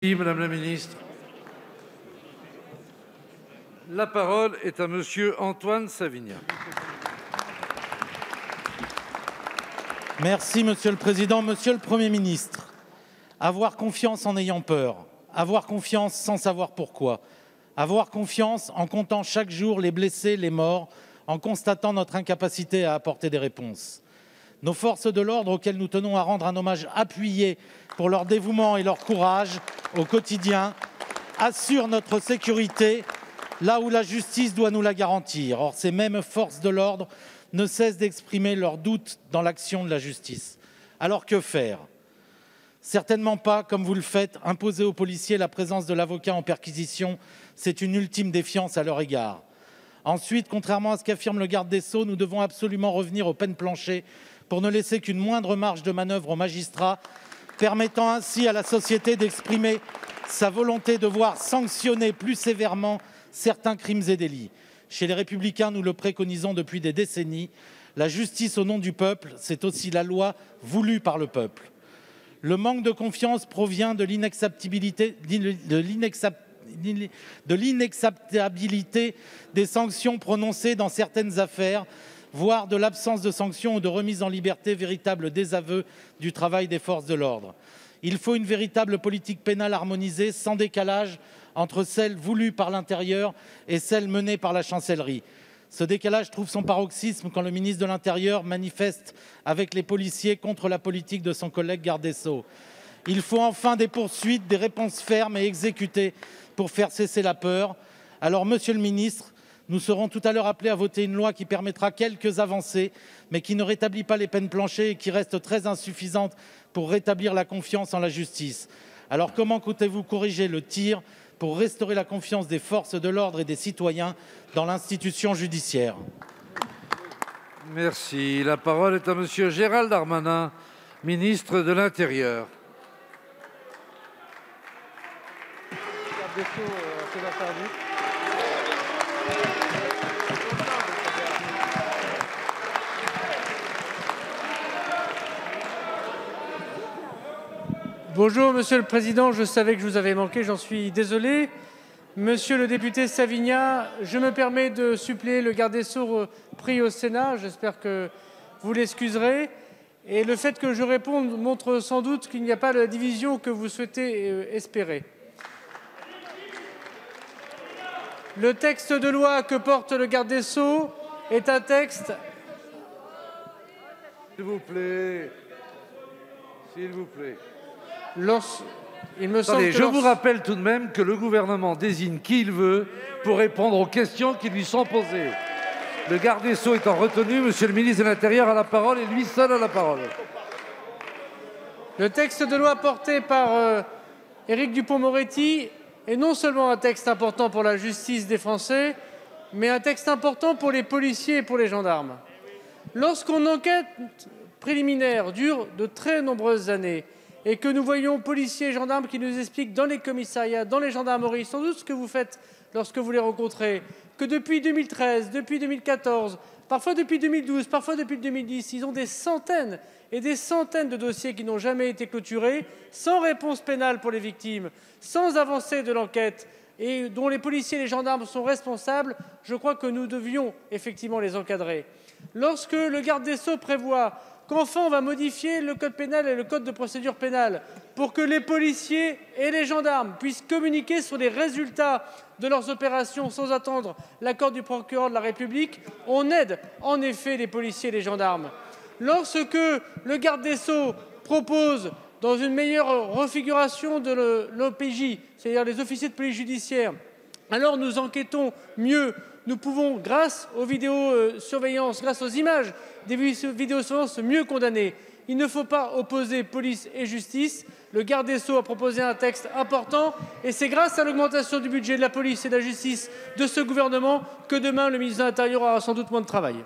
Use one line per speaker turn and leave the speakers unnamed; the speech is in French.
Merci, Madame la Ministre. La parole est à Monsieur Antoine Savigna.
Merci, Monsieur le Président. Monsieur le Premier ministre, avoir confiance en ayant peur, avoir confiance sans savoir pourquoi, avoir confiance en comptant chaque jour les blessés, les morts, en constatant notre incapacité à apporter des réponses. Nos forces de l'ordre, auxquelles nous tenons à rendre un hommage appuyé pour leur dévouement et leur courage au quotidien, assurent notre sécurité là où la justice doit nous la garantir. Or, ces mêmes forces de l'ordre ne cessent d'exprimer leurs doutes dans l'action de la justice. Alors que faire? Certainement pas, comme vous le faites, imposer aux policiers la présence de l'avocat en perquisition. C'est une ultime défiance à leur égard. Ensuite, contrairement à ce qu'affirme le garde des Sceaux, nous devons absolument revenir aux peines planchers pour ne laisser qu'une moindre marge de manœuvre aux magistrats, permettant ainsi à la société d'exprimer sa volonté de voir sanctionner plus sévèrement certains crimes et délits. Chez les Républicains, nous le préconisons depuis des décennies. La justice au nom du peuple, c'est aussi la loi voulue par le peuple. Le manque de confiance provient de l'inacceptabilité des sanctions prononcées dans certaines affaires, voire de l'absence de sanctions ou de remise en liberté, véritable désaveu du travail des forces de l'ordre. Il faut une véritable politique pénale harmonisée, sans décalage entre celle voulue par l'intérieur et celle menée par la chancellerie. Ce décalage trouve son paroxysme quand le ministre de l'Intérieur manifeste avec les policiers contre la politique de son collègue garde des Sceaux. Il faut enfin des poursuites, des réponses fermes et exécutées pour faire cesser la peur. Alors, Monsieur le ministre, nous serons tout à l'heure appelés à voter une loi qui permettra quelques avancées, mais qui ne rétablit pas les peines planchers et qui reste très insuffisante pour rétablir la confiance en la justice. Alors, comment comptez-vous corriger le tir pour restaurer la confiance des forces de l'ordre et des citoyens dans l'institution judiciaire?
Merci. La parole est à Monsieur Gérald Darmanin, ministre de l'Intérieur.
Bonjour Monsieur le Président, je savais que je vous avais manqué, j'en suis désolé. Monsieur le député Savigna, je me permets de suppléer le garde des Sceaux pris au Sénat, j'espère que vous l'excuserez. Et le fait que je réponde montre sans doute qu'il n'y a pas la division que vous souhaitez espérer. Le texte de loi que porte le garde des Sceaux est un texte...
S'il vous plaît. S'il vous plaît.
Attendez,
je vous rappelle tout de même que le gouvernement désigne qui il veut pour répondre aux questions qui lui sont posées. Le garde des Sceaux étant retenu, Monsieur le ministre de l'Intérieur a la parole et lui seul a la parole.
Le texte de loi porté par Éric Dupond-Moretti est non seulement un texte important pour la justice des Français, mais un texte important pour les policiers et pour les gendarmes. Lorsqu'une enquête préliminaire dure de très nombreuses années, et que nous voyons policiers et gendarmes qui nous expliquent dans les commissariats, dans les gendarmeries, sans doute ce que vous faites lorsque vous les rencontrez, que depuis 2013, depuis 2014, parfois depuis 2012, parfois depuis 2010, ils ont des centaines et des centaines de dossiers qui n'ont jamais été clôturés, sans réponse pénale pour les victimes, sans avancée de l'enquête, et dont les policiers et les gendarmes sont responsables, je crois que nous devions effectivement les encadrer. Lorsque le garde des Sceaux prévoit qu'enfin on va modifier le code pénal et le code de procédure pénale pour que les policiers et les gendarmes puissent communiquer sur les résultats de leurs opérations sans attendre l'accord du procureur de la République, on aide en effet les policiers et les gendarmes. Lorsque le garde des Sceaux propose, dans une meilleure refiguration de l'OPJ, c'est-à-dire les officiers de police judiciaire, alors nous enquêtons mieux. Nous pouvons, grâce aux vidéosurveillances, grâce aux images des vidéosurveillances, mieux condamner. Il ne faut pas opposer police et justice. Le garde des Sceaux a proposé un texte important et c'est grâce à l'augmentation du budget de la police et de la justice de ce gouvernement que demain le ministre de l'Intérieur aura sans doute moins de travail.